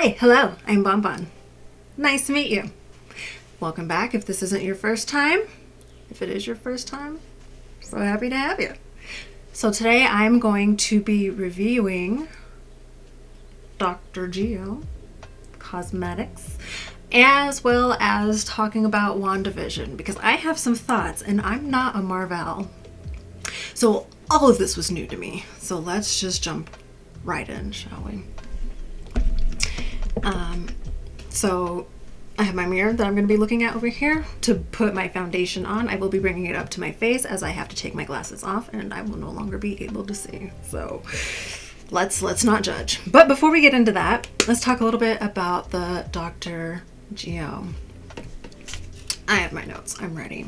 Hi, hello, I'm Bonbon. Nice to meet you. Welcome back if this isn't your first time. If it is your first time, so happy to have you. So today I'm going to be reviewing Dr. Gio Cosmetics, as well as talking about WandaVision, because I have some thoughts and I'm not a Marvel. So all of this was new to me. So let's just jump right in, shall we? So I have my mirror that I'm going to be looking at over here to put my foundation on. I will be bringing it up to my face as I have to take my glasses off and I will no longer be able to see. So let's not judge. But before we get into that, let's talk a little bit about the Dr. Gio. I have my notes. I'm ready.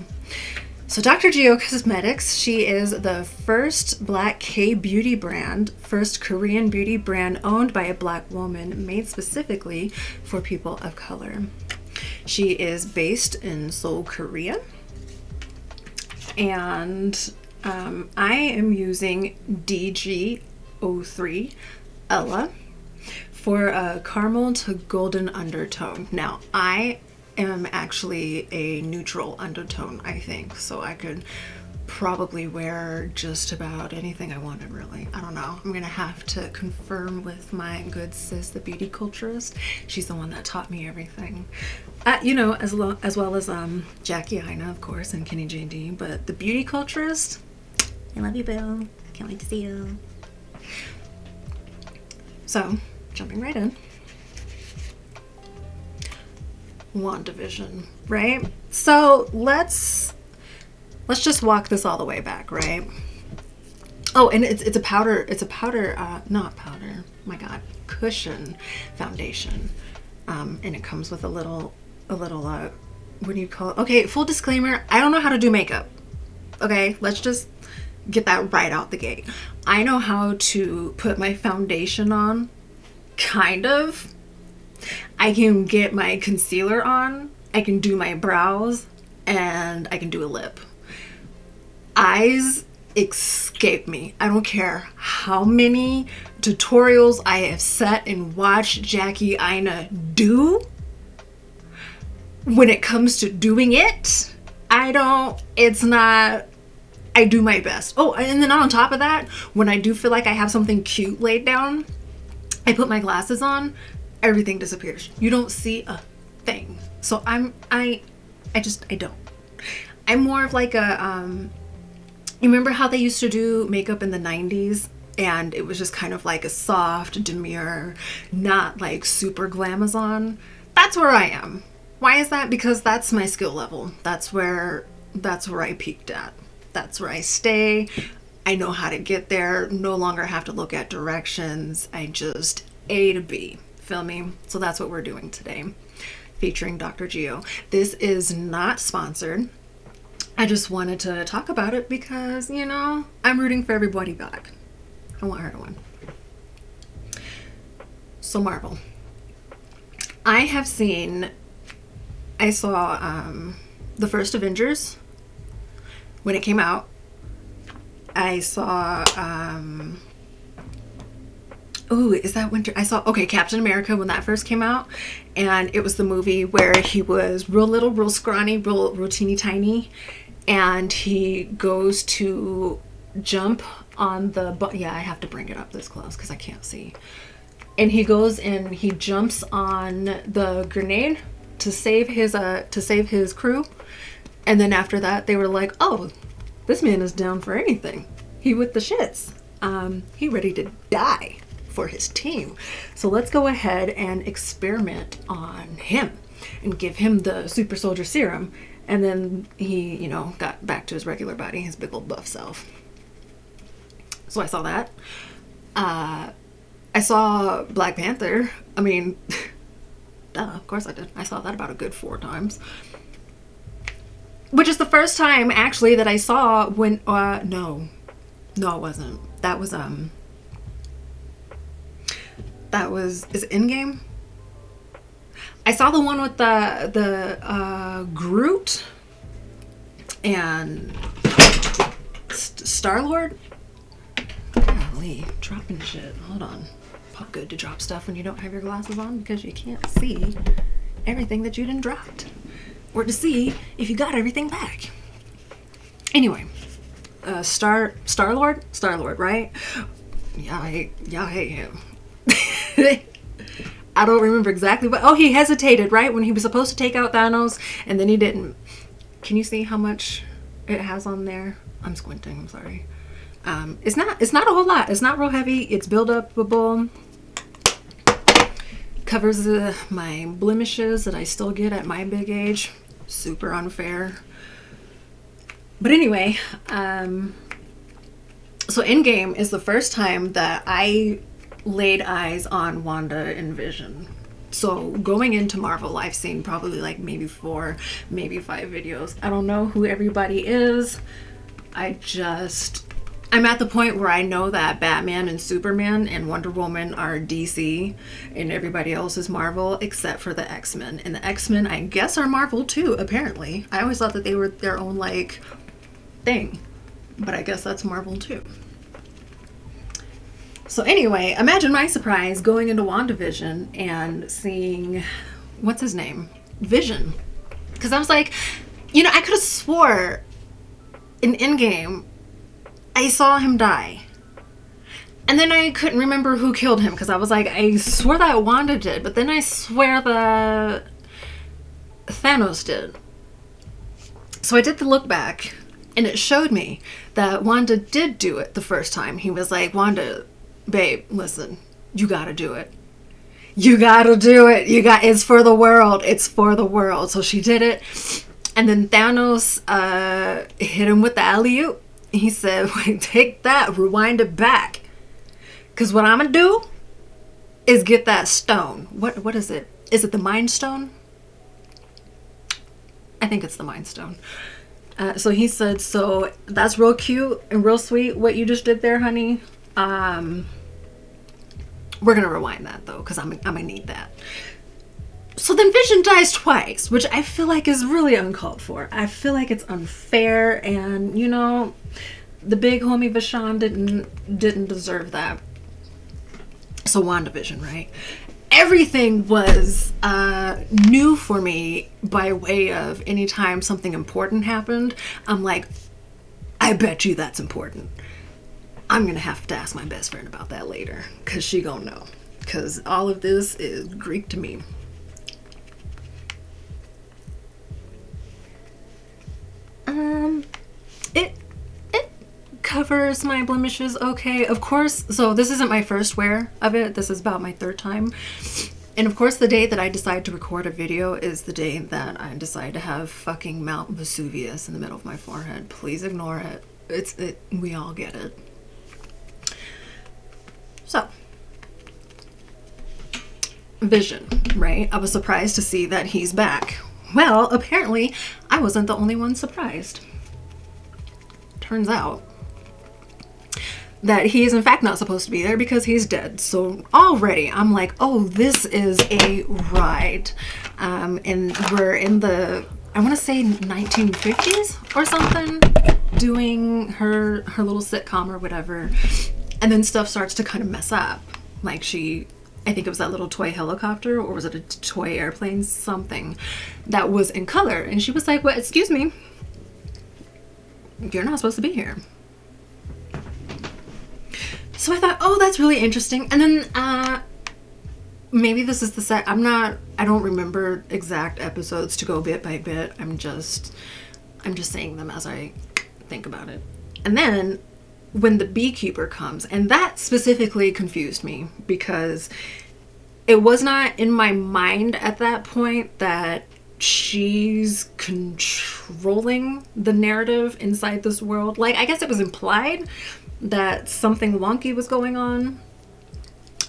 So Dr. Gio Cosmetics, she is the first Black K-beauty brand, first Korean beauty brand owned by a Black woman, made specifically for people of color. She is based in Seoul, Korea. And I am using DG03 Ella for a caramel to golden undertone. Now, I am actually a neutral undertone, I think, so I could probably wear just about anything I wanted, really. I don't know. I'm gonna have to confirm with my good sis, the beauty culturist. She's the one that taught me everything. As well as Jackie Ina, of course, and Kenny JD, but the beauty culturist, I love you, Bill. Can't wait to see you. So, jumping right in. WandaVision, right? So let's just walk this all the way back, right? Oh, and it's a powder, not powder, my God, cushion foundation. And it comes with a little, what do you call it? Okay, full disclaimer, I don't know how to do makeup. Okay, let's just get that right out the gate. I know how to put my foundation on, kind of. I can get my concealer on, I can do my brows, and I can do a lip. Eyes escape me. I don't care how many tutorials I have sat and watched Jackie Ina do. When it comes to doing it, I do my best. Oh, and then on top of that, when I do feel like I have something cute laid down, I put my glasses on, everything disappears. You don't see a thing. So I don't. I'm more of like a, you remember how they used to do makeup in the 90s? And it was just kind of like a soft, demure, not like super glamazon. That's where I am. Why is that? Because that's my skill level. That's where I peaked at. That's where I stay. I know how to get there. No longer have to look at directions. I just A to B. Feel me? So that's what we're doing today, featuring Dr. Gio. This is not sponsored. I just wanted to talk about it because, I'm rooting for everybody back. I want her to win. So Marvel. I saw the first Avengers when it came out. I saw is that winter? I saw, Captain America when that first came out, and it was the movie where he was real little, real scrawny, real teeny tiny, and he goes to jump on the, I have to bring it up this close because I can't see, and he goes and he jumps on the grenade to save his crew, and then after that they were like, oh, this man is down for anything. He with the shits. He ready to die for his team. So let's go ahead and experiment on him and give him the super soldier serum, and then he got back to his regular body, his big old buff self. So I saw that. I saw Black Panther. I mean, duh, of course I did. I saw that about a good 4 times, which is the first time actually that I saw when no it wasn't. That was is it Endgame? I saw the one with the Groot and Star-Lord. Golly, dropping shit. Hold on. good to drop stuff when you don't have your glasses on because you can't see everything that you done dropped, or to see if you got everything back. Anyway, Star-Lord, right? Yeah, I hate him. I don't remember exactly, but oh, he hesitated, right? When he was supposed to take out Thanos, and then he didn't. Can you see how much it has on there? I'm squinting, I'm sorry. It's not a whole lot. It's not real heavy. It's build-upable. Covers my blemishes that I still get at my big age. Super unfair. But anyway, so Endgame is the first time that I laid eyes on Wanda and Vision. So going into Marvel, I've seen probably like maybe 4, maybe 5 videos. I don't know who everybody is. I'm at the point where I know that Batman and Superman and Wonder Woman are DC and everybody else is Marvel except for the X-Men. And the X-Men, I guess, are Marvel too, apparently. I always thought that they were their own like thing, but I guess that's Marvel too. So anyway, imagine my surprise going into WandaVision and seeing, what's his name? Vision. Because I was like, I could have swore in Endgame I saw him die. And then I couldn't remember who killed him because I was like, I swore that Wanda did, but then I swear that Thanos did. So I did the look back and it showed me that Wanda did do it the first time. He was like, Wanda, babe, listen, you gotta do it. You gotta do it. It's for the world. It's for the world. So she did it. And then Thanos hit him with the alley-oop. He said, wait, take that, rewind it back. Because what I'm going to do is get that stone. What is it? Is it the Mind Stone? I think it's the Mind Stone. So he said, so that's real cute and real sweet what you just did there, honey. We're going to rewind that, though, because I'm going to need that. So then Vision dies twice, which I feel like is really uncalled for. I feel like it's unfair, and the big homie Vishan didn't deserve that. So WandaVision, right? Everything was new for me by way of anytime something important happened, I'm like, I bet you that's important. I'm gonna have to ask my best friend about that later, because she gonna know. Because all of this is Greek to me. It covers my blemishes okay. Of course, so this isn't my first wear of it. This is about my 3rd time. And of course, the day that I decide to record a video is the day that I decide to have fucking Mount Vesuvius in the middle of my forehead. Please ignore it. We all get it. So, Vision, right? I was surprised to see that he's back. Well, apparently, I wasn't the only one surprised. Turns out that he is in fact not supposed to be there because he's dead. So already I'm like, oh, this is a ride. And we're in the, I want to say 1950s or something, doing her little sitcom or whatever. And then stuff starts to kind of mess up. Like I think it was that little toy helicopter, or was it a toy airplane, something that was in color. And she was like, well, excuse me, you're not supposed to be here. So I thought, oh, that's really interesting. And then maybe this is the set. I don't remember exact episodes to go bit by bit. I'm just saying them as I think about it. And then when the beekeeper comes, and that specifically confused me because it was not in my mind at that point that she's controlling the narrative inside this world. Like, I guess it was implied that something wonky was going on,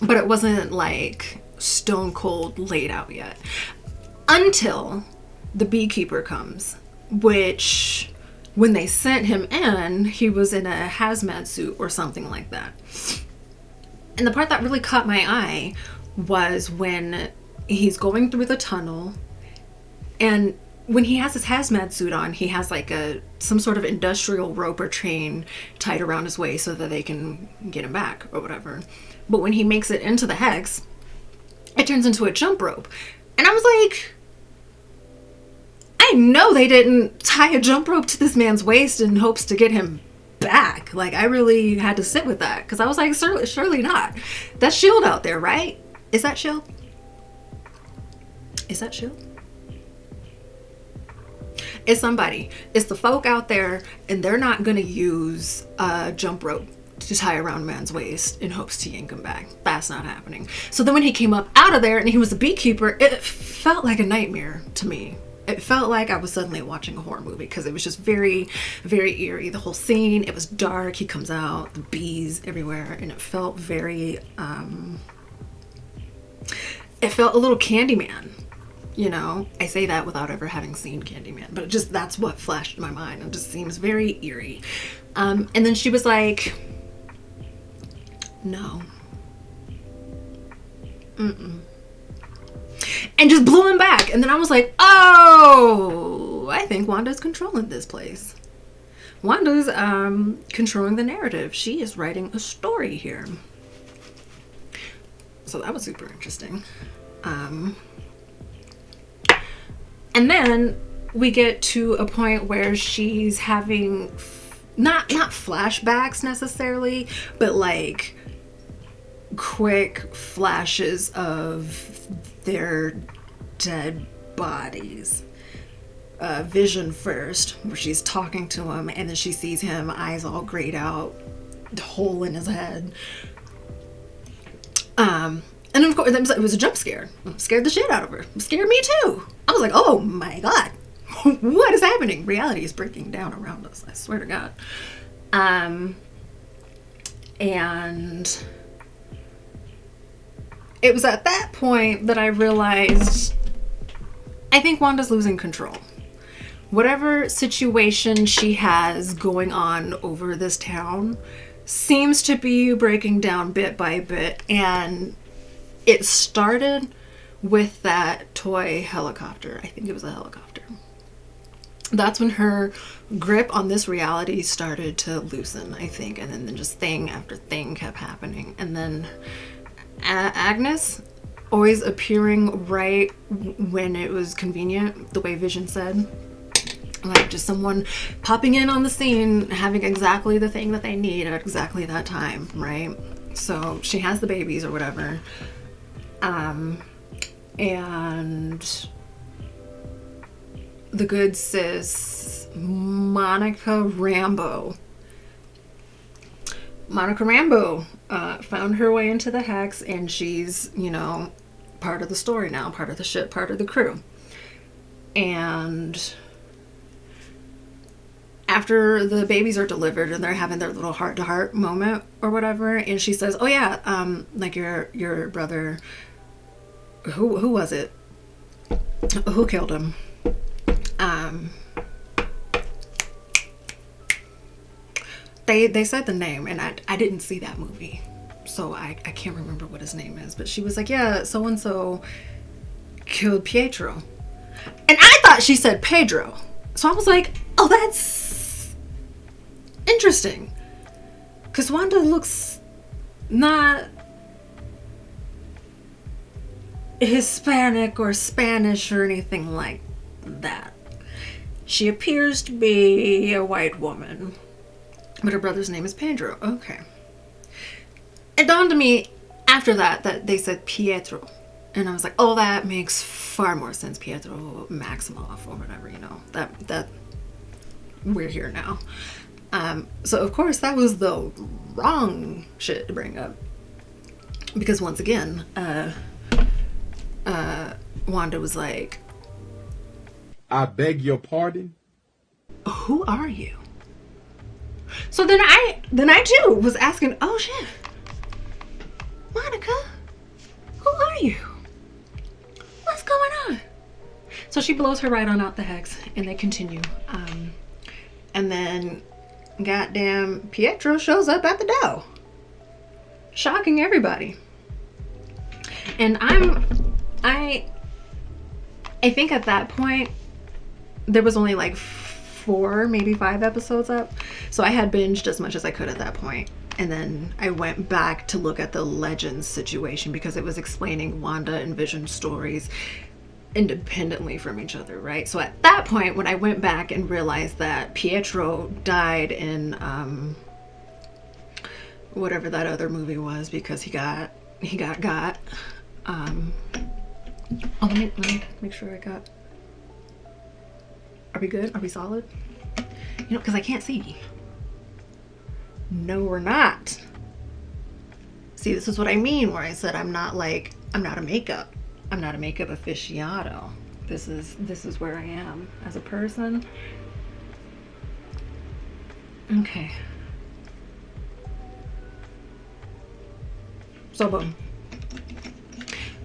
but it wasn't like stone cold laid out yet until the beekeeper comes, which when they sent him in, he was in a hazmat suit or something like that. And the part that really caught my eye was when he's going through the tunnel and when he has his hazmat suit on, he has like some sort of industrial rope or chain tied around his waist so that they can get him back or whatever. But when he makes it into the hex, it turns into a jump rope. And I was like, I know they didn't tie a jump rope to this man's waist in hopes to get him back. Like, I really had to sit with that because I was like, surely not. That's S.H.I.E.L.D. out there, right? Is that S.H.I.E.L.D.? Is that S.H.I.E.L.D.? It's somebody. It's the folk out there, and they're not going to use a jump rope to tie around a man's waist in hopes to yank him back. That's not happening. So then when he came up out of there and he was a beekeeper, it felt like a nightmare to me. It felt like I was suddenly watching a horror movie because it was just very, very eerie. The whole scene, it was dark. He comes out, the bees everywhere, and it felt very, it felt a little Candyman. You know, I say that without ever having seen Candyman, but that's what flashed in my mind. It just seems very eerie. And then she was like, no. Mm-mm. And just blew him back. And then I was like, oh, I think Wanda's controlling this place. Wanda's controlling the narrative. She is writing a story here. So that was super interesting. And then we get to a point where she's having not flashbacks necessarily, but like quick flashes of their dead bodies. Vision first, where she's talking to him, and then she sees him, eyes all grayed out, hole in his head. And of course, it was a jump scare. It scared the shit out of her. It scared me too. I was like, oh my God, what is happening? Reality is breaking down around us. I swear to God. And it was at that point that I realized, I think Wanda's losing control. Whatever situation she has going on over this town seems to be breaking down bit by bit, and it started with that toy helicopter. I think it was a helicopter. That's when her grip on this reality started to loosen, I think, and then just thing after thing kept happening. And then Agnes always appearing right when it was convenient, the way Vision said. Like just someone popping in on the scene, having exactly the thing that they need at exactly that time, right? So she has the babies or whatever. And the good sis, Monica Rambeau, found her way into the hex, and she's, you know, part of the story now, part of the ship, part of the crew. And after the babies are delivered and they're having their little heart-to-heart moment or whatever, and she says, oh yeah, like your brother, who was it? Who killed him? They said the name, and I didn't see that movie, so I can't remember what his name is, but she was like, yeah, so-and-so killed Pietro. And I thought she said Pedro. So I was like, oh, that's interesting. Because Wanda looks not Hispanic or Spanish or anything like that. She appears to be a white woman, but her brother's name is Pedro. Okay. It dawned on me after that they said Pietro. And I was like, oh, that makes far more sense. Pietro Maximoff or whatever, you know. That we're here now. So of course that was the wrong shit to bring up. Because once again, Wanda was like, I beg your pardon? Who are you? So then I too was asking, oh shit, Monica, who are you? What's going on? So she blows her right on out the hex, and they continue. And then goddamn Pietro shows up at the door, shocking everybody. And I think at that point there was only like 4, maybe 5 episodes up. So I had binged as much as I could at that point. And then I went back to look at the Legends situation because it was explaining Wanda and Vision stories independently from each other, right? So at that point, when I went back and realized that Pietro died in whatever that other movie was, because he got oh, let me make sure I got. Are we good? Are we solid? You know, because I can't see. No, we're not. See, this is what I mean where I said I'm not a makeup aficionado. This is where I am as a person. Okay. So boom.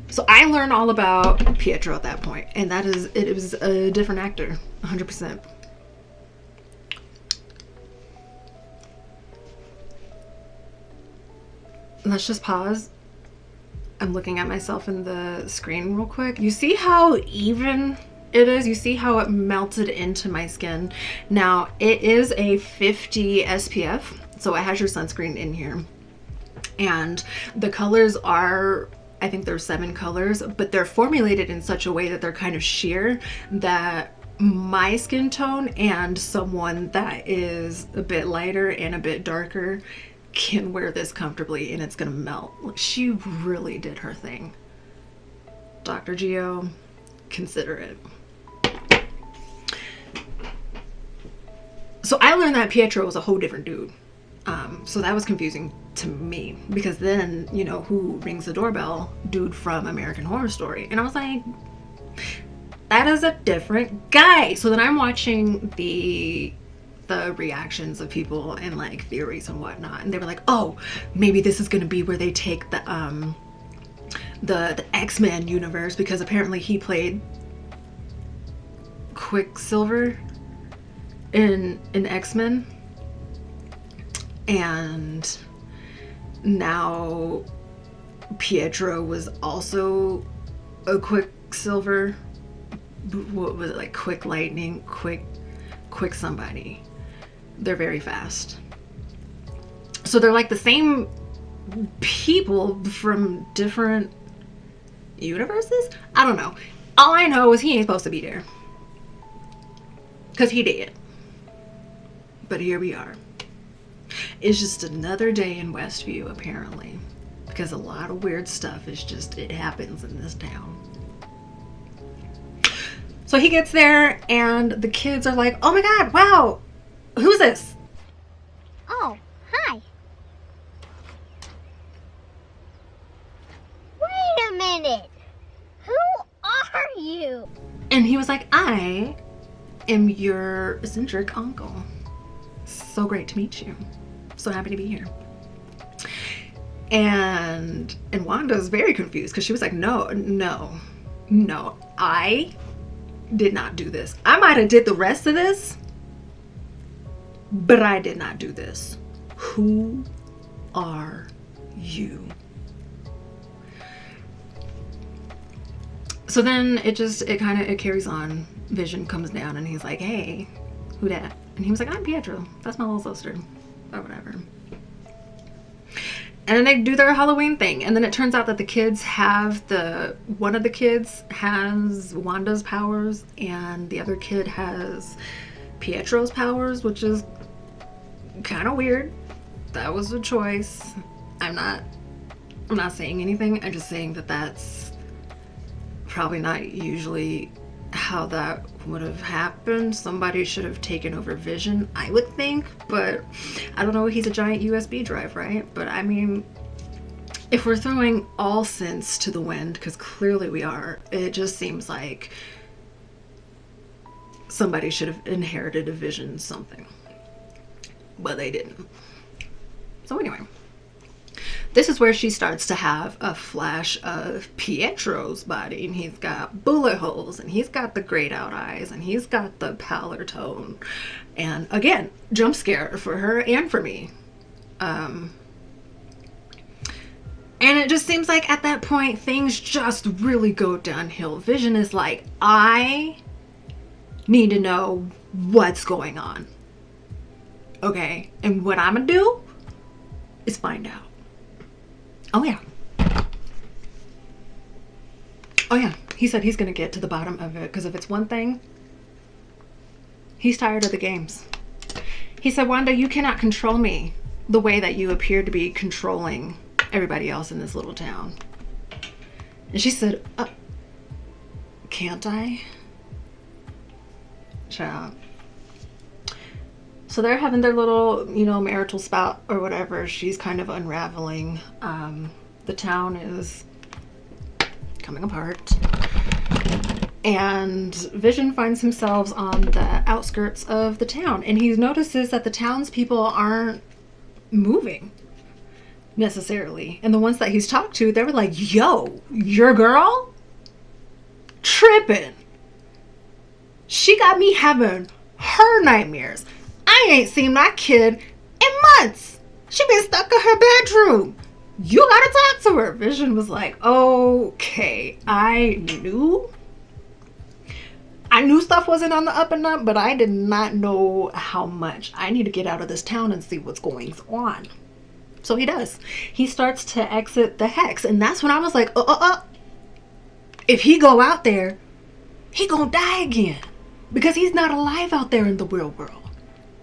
So I learned all about Pietro at that point, and it was a different actor, 100%. Let's just pause. I'm looking at myself in the screen real quick. You see how even it is? You see how it melted into my skin? Now, it is a 50 SPF, so it has your sunscreen in here. And the colors are, I think there's 7 colors, but they're formulated in such a way that they're kind of sheer that my skin tone and someone that is a bit lighter and a bit darker can wear this comfortably and it's gonna melt. She really did her thing. Dr. Gio, consider it. So I learned that Pietro was a whole different dude. So that was confusing to me because then, you know, who rings the doorbell? Dude from American Horror Story. And I was like, that is a different guy. So then I'm watching the reactions of people and like theories and whatnot, and they were like, oh, maybe this is going to be where they take the X-Men universe, because apparently he played Quicksilver in X-Men, and now Pietro was also a Quicksilver. What was it, like quick lightning, quick somebody. They're very fast. So they're like the same people from different universes? I don't know. All I know is he ain't supposed to be there. Because he did. But here we are. It's just another day in Westview, apparently. Because a lot of weird stuff it happens in this town. So he gets there and the kids are like, oh my god, wow, who's this? Oh, hi. Wait a minute. Who are you? And he was like, I am your eccentric uncle. So great to meet you. So happy to be here. And Wanda's very confused because she was like, no, I did not do this. I might have did the rest of this, but I did not do this. Who are you? So then it carries on. Vision comes down and he's like, hey, who dat? And he was like, I'm Pietro. That's my little sister. Or whatever. And then they do their Halloween thing. And then it turns out that the kids one of the kids has Wanda's powers and the other kid has Pietro's powers, which is kind of weird. That was a choice. I'm not saying anything. I'm just saying that that's probably not usually how that would have happened. Somebody should have taken over Vision, I would think, but I don't know. He's a giant USB drive, right? But I mean, if we're throwing all sins to the wind, because clearly we are, it just seems like somebody should have inherited a Vision something, but they didn't. So anyway, this is where she starts to have a flash of Pietro's body, and he's got bullet holes, and he's got the grayed out eyes, and he's got the pallor tone, and again, jump scare for her and for me. And it just seems like at that point things just really go downhill. Vision is like, I need to know what's going on. Okay? And what I'm gonna do is find out. Oh yeah. Oh yeah. He said he's gonna get to the bottom of it, because if it's one thing, he's tired of the games. He said, Wanda, you cannot control me the way that you appear to be controlling everybody else in this little town. And she said, can't I? Child. So they're having their little, marital spout or whatever. She's kind of unraveling. The town is coming apart. And Vision finds himself on the outskirts of the town. And he notices that the townspeople aren't moving necessarily. And the ones that he's talked to, they were like, yo, your girl? Tripping. She got me having her nightmares. I ain't seen my kid in months. She been stuck in her bedroom. You gotta talk to her. Vision was like, okay, I knew stuff wasn't on the up and up, but I did not know how much. I need to get out of this town and see what's going on. So he does. He starts to exit the hex, and that's when I was like, if he go out there, he gonna die again, because he's not alive out there in the real world.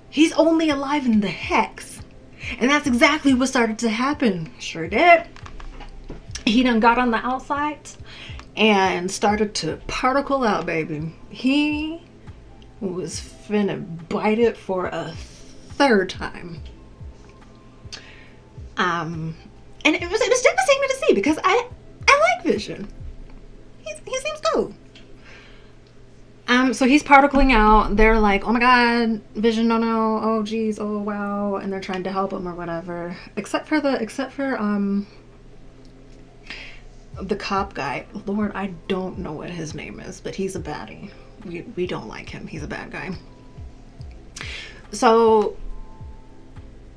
He's only alive in the hex. And that's exactly what started to happen. Sure did. He done got on the outside and started to particle out, baby. He was finna bite it for a third time. And it was devastating to see, because I like Vision. He seems cool. So he's particling out. They're like, oh my god, Vision, no, oh geez, oh wow, and they're trying to help him or whatever. Except for the cop guy. Lord, I don't know what his name is, but he's a baddie. We don't like him. He's a bad guy. So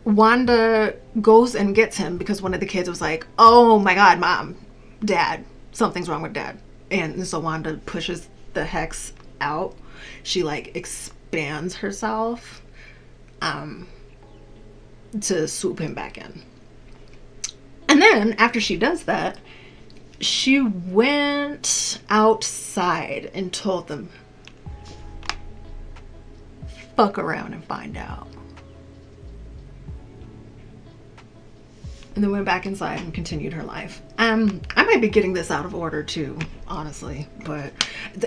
Wanda goes and gets him because one of the kids was like, oh my god, mom, dad, something's wrong with dad. And so Wanda pushes the hex out. She like expands herself to swoop him back in. And then after she does that, she went outside and told them, fuck around and find out. And then went back inside and continued her life. I might be getting this out of order too, honestly, but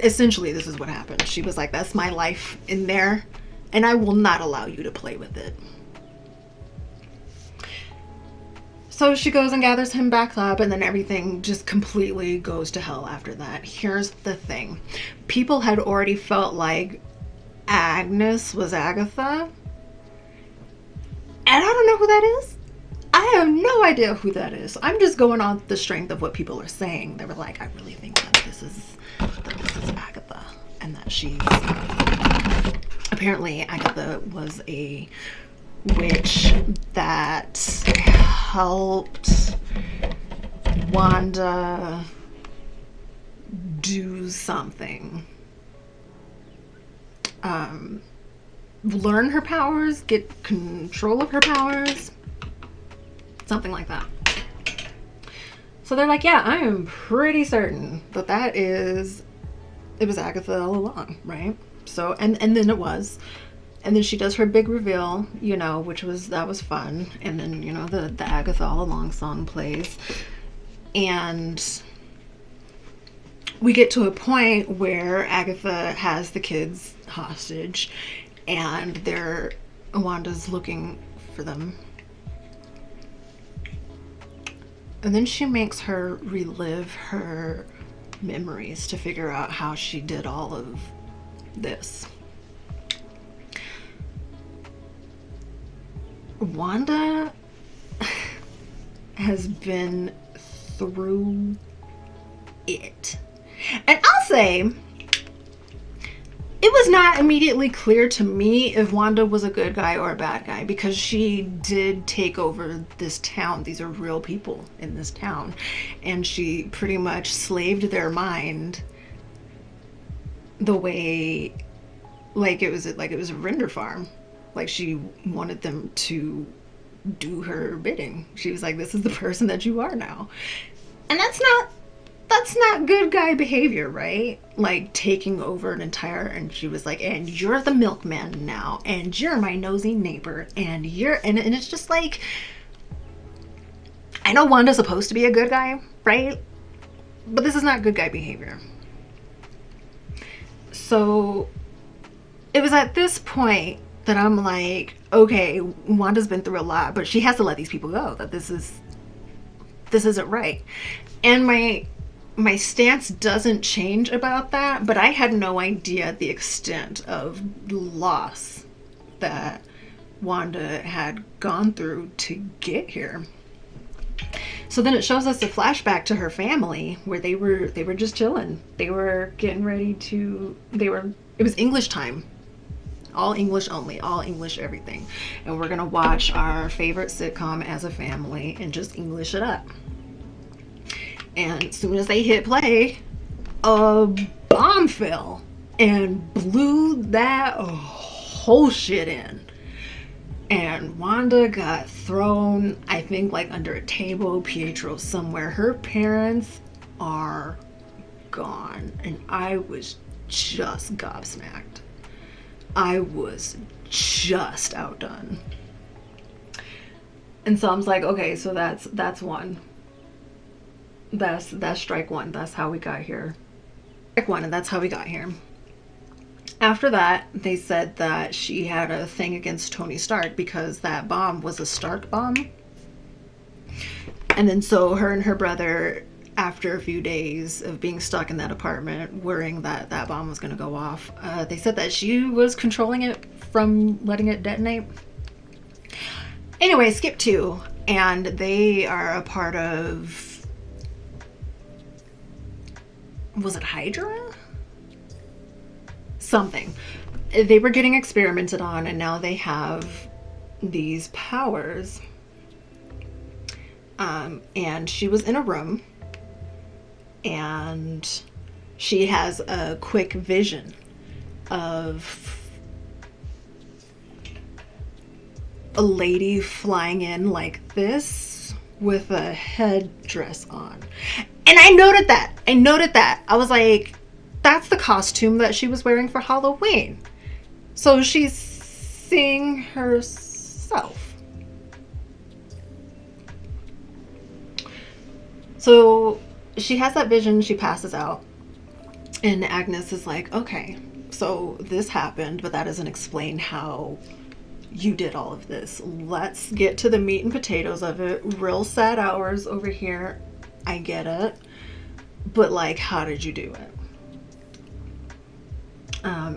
essentially this is what happened. She was like, that's my life in there, and I will not allow you to play with it. So she goes and gathers him back up, and then everything just completely goes to hell after that. Here's the thing. People had already felt like Agnes was Agatha, and I don't know who that is. I have no idea who that is. I'm just going on the strength of what people are saying. They were like, I really think that this is Agatha, and that she's apparently Agatha was a witch that helped Wanda do something. Learn her powers, get control of her powers. Something like that. So they're like, yeah, I am pretty certain that it was Agatha all along, right? So, and then it was. And then she does her big reveal, that was fun. And then, the Agatha All Along song plays. And we get to a point where Agatha has the kids hostage, and Wanda's looking for them. And then she makes her relive her memories to figure out how she did all of this. Wanda has been through it. And I'll say, it was not immediately clear to me if Wanda was a good guy or a bad guy, because she did take over this town. These are real people in this town. And she pretty much slaved their mind the way like it was a render farm. Like she wanted them to do her bidding. She was like, this is the person that you are now. And that's not good guy behavior, right? Like taking over an entire, and she was like, and you're the milkman now, and you're my nosy neighbor, and it's just like, I know Wanda's supposed to be a good guy, right? But this is not good guy behavior. So it was at this point that I'm like, okay, Wanda's been through a lot, but she has to let these people go, that this isn't right. And my stance doesn't change about that, but I had no idea the extent of loss that Wanda had gone through to get here. So then it shows us a flashback to her family where they were just chilling. They were getting ready to, it was English time. All English only, all English everything. And we're gonna watch our favorite sitcom as a family and just English it up. And as soon as they hit play, a bomb fell and blew that whole shit in. And Wanda got thrown, I think, like under a table, Pietro somewhere. Her parents are gone. And I was just gobsmacked. I was just outdone. And so I was like, okay, so that's one. That's strike one. That's how we got here. Strike one, and that's how we got here. After that, they said that she had a thing against Tony Stark because that bomb was a Stark bomb. And then so her and her brother, after a few days of being stuck in that apartment, worrying that that bomb was going to go off, they said that she was controlling it from letting it detonate. Anyway, skip 2. And they are a part of... was it Hydra? Something. They were getting experimented on, and now they have these powers. And she was in a room, and she has a quick vision of a lady flying in like this with a headdress on. And I noted that. I was like, that's the costume that she was wearing for Halloween. So she's seeing herself. So she has that vision, she passes out. And Agnes is like, okay, so this happened, but that doesn't explain how you did all of this. Let's get to the meat and potatoes of it. Real sad hours over here. I get it. But like, how did you do it?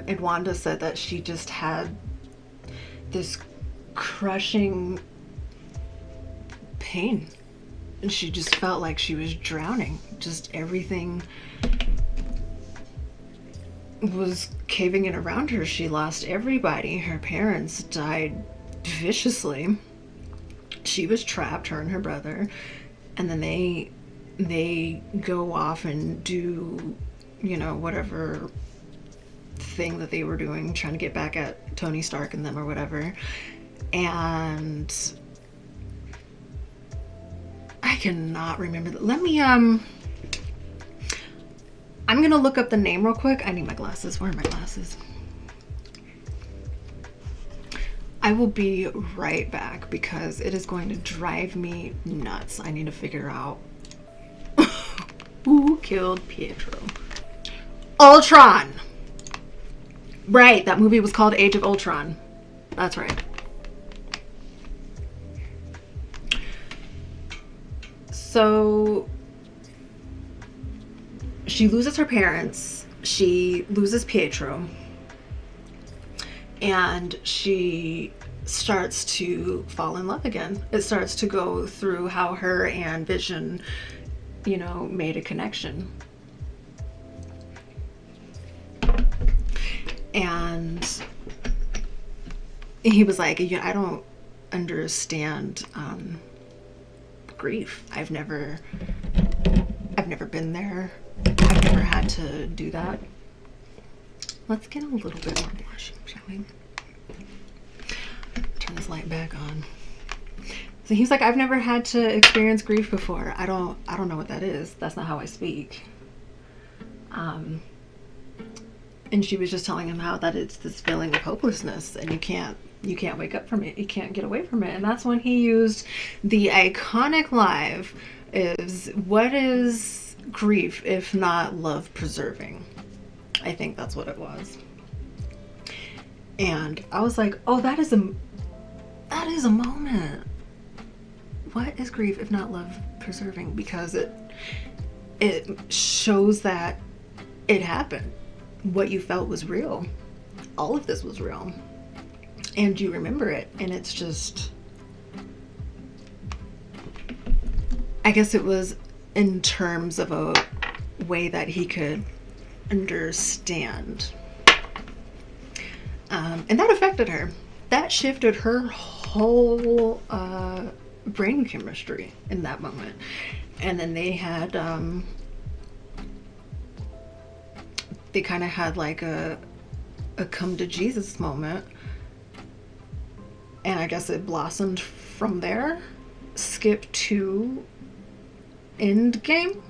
And Wanda said that she just had this crushing pain. And she just felt like she was drowning. Just everything was caving in around her. She lost everybody. Her parents died viciously. She was trapped, her and her brother. And then they go off and do, you know, whatever thing that they were doing, trying to get back at Tony Stark and them or whatever. And I cannot remember that. Let me I'm gonna look up the name real quick. I need my glasses. Where are my glasses? I will be right back because it is going to drive me nuts. I need to figure out who killed Pietro. Ultron! Right, that movie was called Age of Ultron. That's right. So she loses her parents, she loses Pietro, and she starts to fall in love again. It starts to go through how her and Vision, you know, made a connection. And he was like, I don't understand grief. I've never been there. I've never had to do that. Let's get a little bit more blush, shall we? Turn this light back on. So he's like, I've never had to experience grief before. I don't know what that is. That's not how I speak. And she was just telling him how that it's this feeling of hopelessness, and you can't wake up from it. You can't get away from it. And that's when he used the iconic line is, what is grief if not love preserving? I think that's what it was. And I was like, oh, that is a moment. What is grief if not love preserving? Because it shows that it happened. What you felt was real. All of this was real. And you remember it. And it's just, I guess it was in terms of a way that he could understand. And that affected her. That shifted her whole brain chemistry in that moment. And then they had they kind of had like a come to Jesus moment, and I guess it blossomed from there. Skip to Endgame,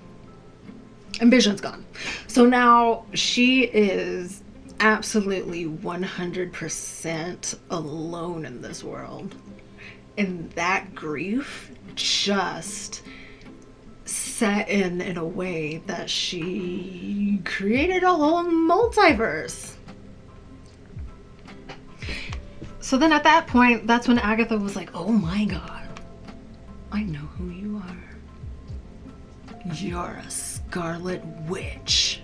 and Vision's gone. So now she is absolutely 100% alone in this world. And that grief just set in a way that she created a whole multiverse. So then at that point, that's when Agatha was like, oh my God, I know who you are. You're a Scarlet Witch.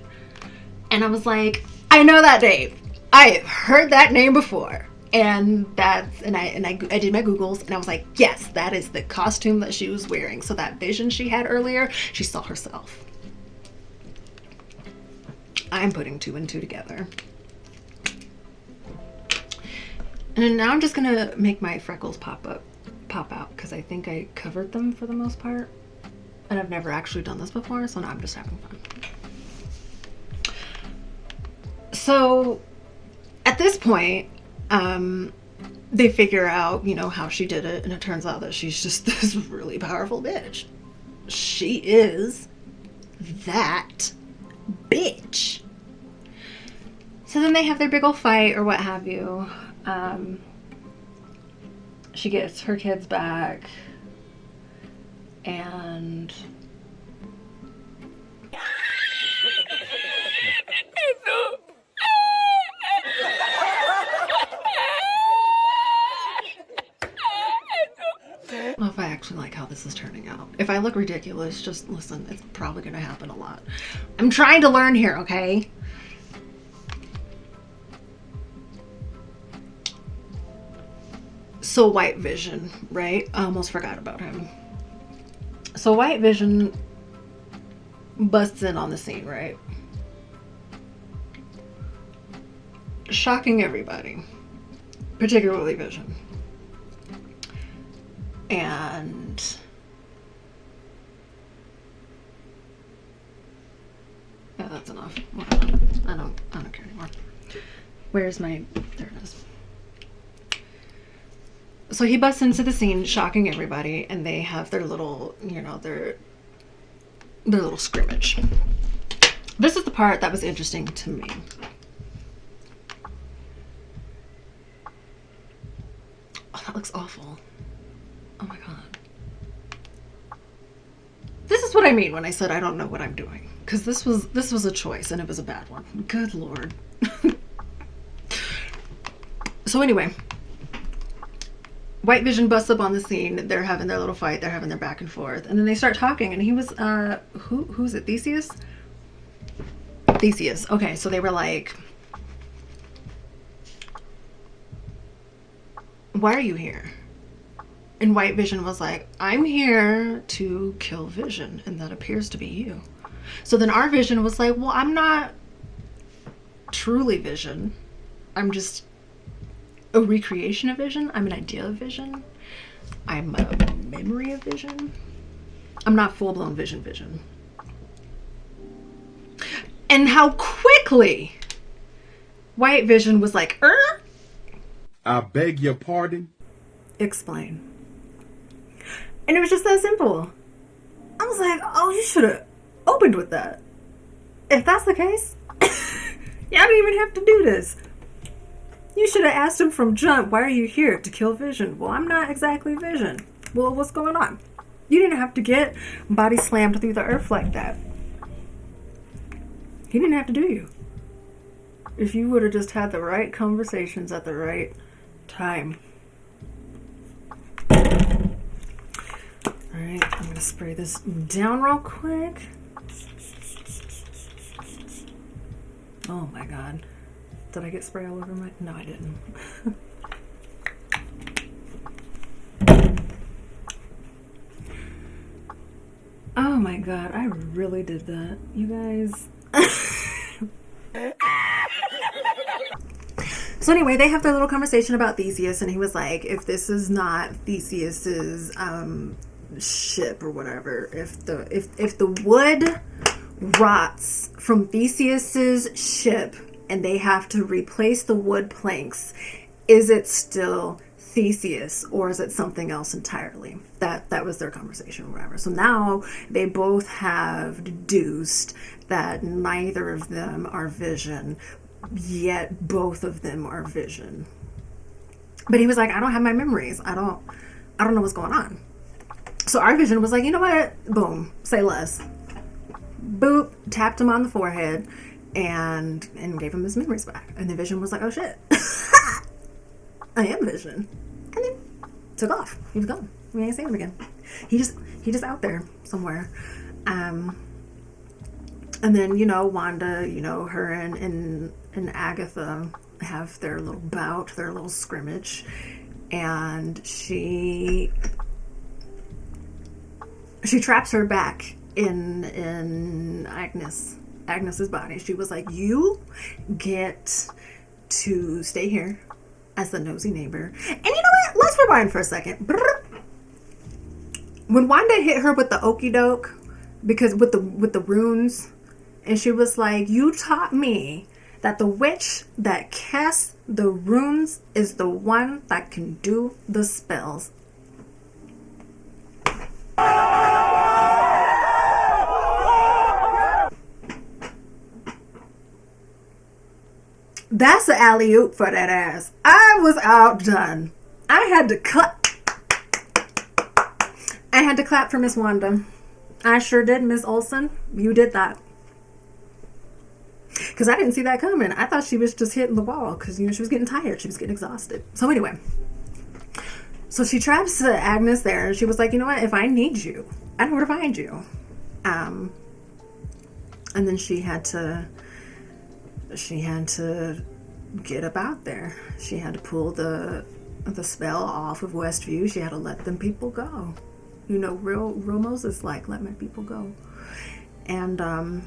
And I was like, I know that name. I have heard that name before. And I did my Googles, and I was like, yes, that is the costume that she was wearing. So that vision she had earlier, she saw herself. I'm putting two and two together. And now I'm just gonna make my freckles pop out, because I think I covered them for the most part. And I've never actually done this before, so now I'm just having fun. So at this point, they figure out, how she did it, and it turns out that she's just this really powerful bitch. She is that bitch. So then they have their big old fight or what have you. She gets her kids back, and I don't know if I actually like how this is turning out. If I look ridiculous, just listen, it's probably going to happen a lot. I'm trying to learn here, okay? So White Vision, right? I almost forgot about him. So White Vision busts in on the scene, right? Shocking everybody, particularly Vision. And yeah, that's enough. Whatever. I don't care anymore. Where's my, there it is. So he busts into the scene, shocking everybody, and they have their little, their little scrimmage. This is the part that was interesting to me. Oh, that looks awful. Oh my God. This is what I mean when I said I don't know what I'm doing. Because this was a choice, and it was a bad one. Good Lord. So anyway, White Vision busts up on the scene. They're having their little fight. They're having their back and forth. And then they start talking. And he was, who's it? Theseus? Theseus. Okay, so they were like, why are you here? And White Vision was like, I'm here to kill Vision. And that appears to be you. So then our Vision was like, well, I'm not truly Vision. I'm just a recreation of Vision. I'm an idea of Vision. I'm a memory of Vision. I'm not full-blown Vision. And how quickly White Vision was like, I beg your pardon? explain. And it was just that simple. I was like, oh, you should have opened with that. If that's the case, y'all don't even have to do this. You should have asked him from jump, why are you here? To kill Vision. Well, I'm not exactly Vision. Well, what's going on? You didn't have to get body slammed through the earth like that. He didn't have to do you. If you would have just had the right conversations at the right time. Alright, I'm going to spray this down real quick. Oh my god. Did I get spray all over my... No, I didn't. Oh my god, I really did that. You guys... So anyway, they have their little conversation about Theseus, and he was like, if this is not Theseus's ship or whatever, if the wood rots from Theseus's ship and they have to replace the wood planks, is it still Theseus or is it something else entirely? That was their conversation or whatever. So now they both have deduced that neither of them are Vision, yet both of them are Vision. But he was like, I don't have my memories. I don't know what's going on. So our Vision was like, you know what? Boom, say less. Boop, tapped him on the forehead and gave him his memories back. And the Vision was like, oh shit. I am Vision. And then took off. He was gone. We ain't seen him again. He just out there somewhere. And then, you know, Wanda, you know, her and Agatha have their little bout, their little scrimmage. And she traps her back in Agnes's body. She was like, you get to stay here as the nosy neighbor. And you know what? Let's rewind for a second. When Wanda hit her with the okie doke, because with the runes, and she was like, you taught me that the witch that casts the runes is the one that can do the spells. That's an alley-oop for that ass. I was outdone. I had to clap for Miss Wanda. I sure did, Miss Olsen. You did that. Because I didn't see that coming. I thought she was just hitting the wall because, you know, she was getting tired. She was getting exhausted. So anyway. So she traps Agnes there. And she was like, you know what? If I need you, I know where to find you. And then she had to get up out there. She had to pull the spell off of Westview. She had to let them people go. You know, real Moses like, let my people go. And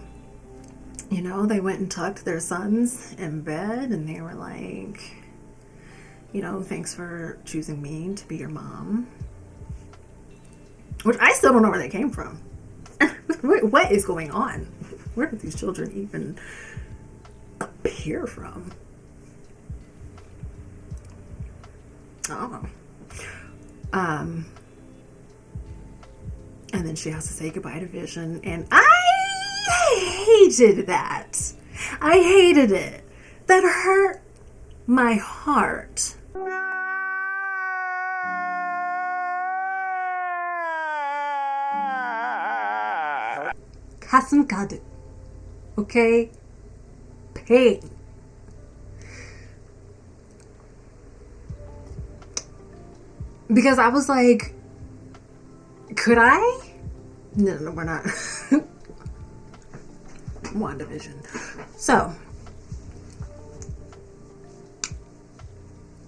you know, they went and tucked their sons in bed, and they were like, you know, thanks for choosing me to be your mom. Which I still don't know where they came from. What is going on? Where did these children even appear from? I don't know. And then she has to say goodbye to Vision, and I hated that. I hated it. That hurt my heart. Hasn't got it. Okay? Pain. Because I was like, could I? No, we're not. WandaVision. So,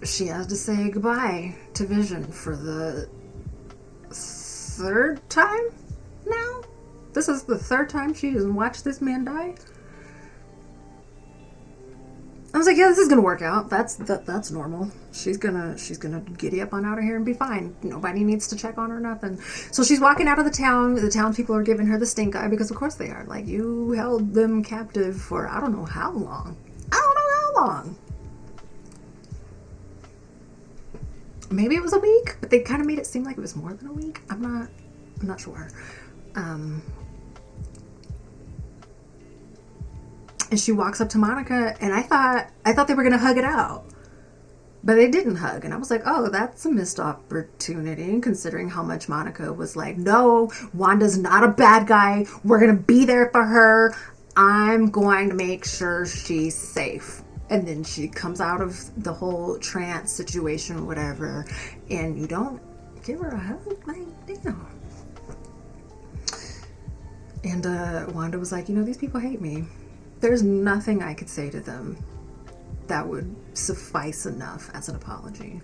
she has to say goodbye to Vision for the third time now? This is the third time she has watched this man die? I was like, yeah, this is gonna work out. That's normal. She's gonna giddy up on out of here and be fine. Nobody needs to check on her, nothing. So she's walking out of the town. The townspeople are giving her the stink eye because of course they are. Like, you held them captive for I don't know how long. I don't know how long? Maybe it was a week, but they kind of made it seem like it was more than a week. I'm not sure. And she walks up to Monica, and I thought they were gonna hug it out, but they didn't hug. And I was like, oh, that's a missed opportunity, considering how much Monica was like, no, Wanda's not a bad guy. We're gonna be there for her. I'm going to make sure she's safe. And then she comes out of the whole trance situation, whatever, and you don't give her a hug? Like, damn. And Wanda was like, these people hate me. There's nothing I could say to them that would suffice enough as an apology.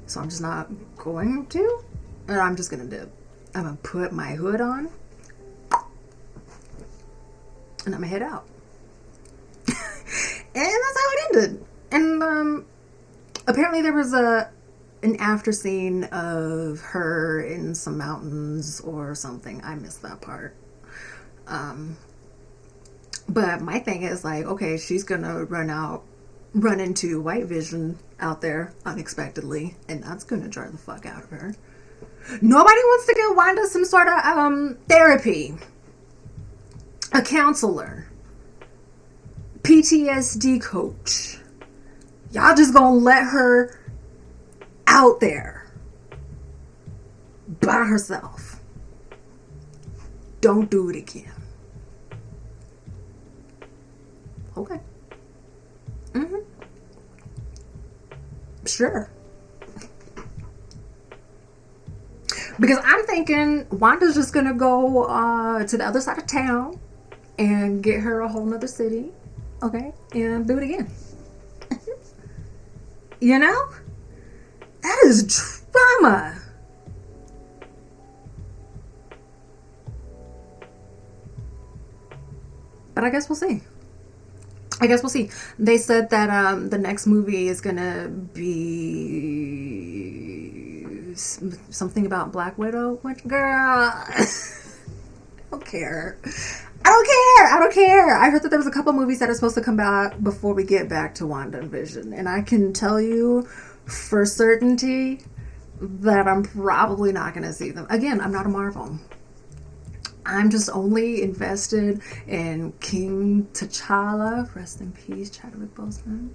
So I'm just not going to, and I'm just going to dip. I'm going to put my hood on, and I'm going to head out. And that's how it ended. And apparently there was an after scene of her in some mountains or something. I missed that part. But my thing is like, okay, she's gonna run into White Vision out there unexpectedly, and that's gonna drive the fuck out of her. Nobody wants to give Wanda some sort of therapy, a counselor, PTSD coach. Y'all just gonna let her out there by herself. Don't do it again. Okay. Sure. Because I'm thinking Wanda's just gonna go to the other side of town and get her a whole nother city. Okay, and do it again. That is drama. But I guess we'll see. They said that the next movie is gonna be something about Black Widow. What, girl? I don't care. I heard that there was a couple movies that are supposed to come out before we get back to WandaVision, and I can tell you for certainty that I'm probably not going to see them. Again, I'm not a Marvel. I'm just only invested in King T'Challa. Rest in peace, Chadwick Boseman.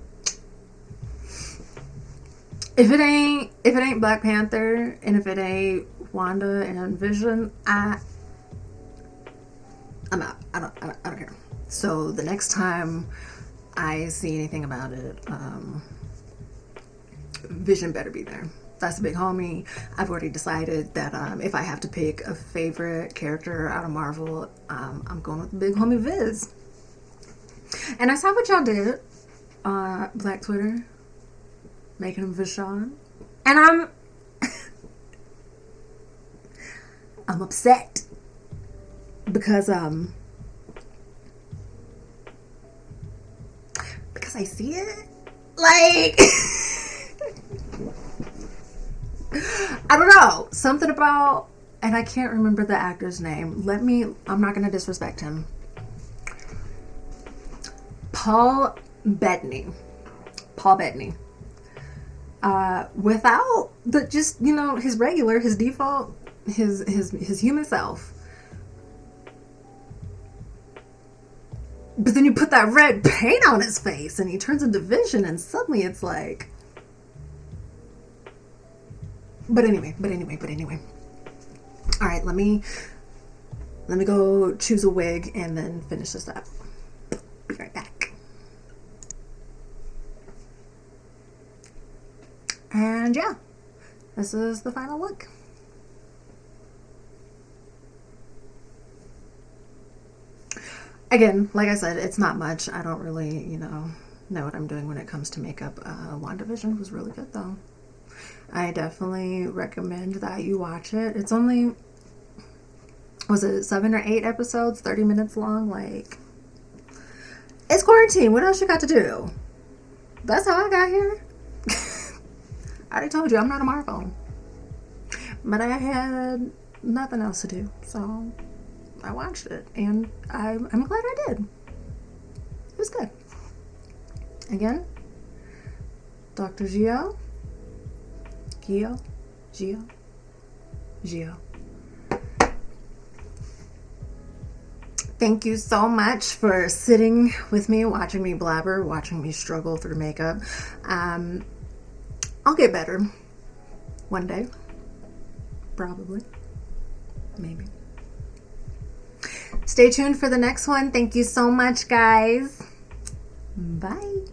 If it ain't Black Panther, and if it ain't Wanda and Vision, I'm out. I don't care. So the next time I see anything about it, Vision better be there. That's a big homie. I've already decided that if I have to pick a favorite character out of Marvel, I'm going with the big homie Viz. And I saw what y'all did on Black Twitter, making him Vishon, and I'm upset. Because I see it, like, I don't know, something about, and I can't remember the actor's name. I'm not going to disrespect him. Paul Bettany. Without the, just, his default, his human self. But then you put that red paint on his face and he turns into Vision, and suddenly it's like... But anyway. All right, let me go choose a wig and then finish this up. Be right back. And yeah, this is the final look. Again, like I said, it's not much. I don't really, know what I'm doing when it comes to makeup. WandaVision was really good, though. I definitely recommend that you watch it. It's only, was it 7 or 8 episodes, 30 minutes long? Like, it's quarantine. What else you got to do? That's how I got here. I already told you, I'm not a Marvel. But I had nothing else to do, so I watched it, and I'm glad I did. It was good. Again, Dr. Gio. Gio. Thank you so much for sitting with me, watching me blabber, watching me struggle through makeup. I'll get better one day. Probably. Maybe. Stay tuned for the next one. Thank you so much, guys. Bye.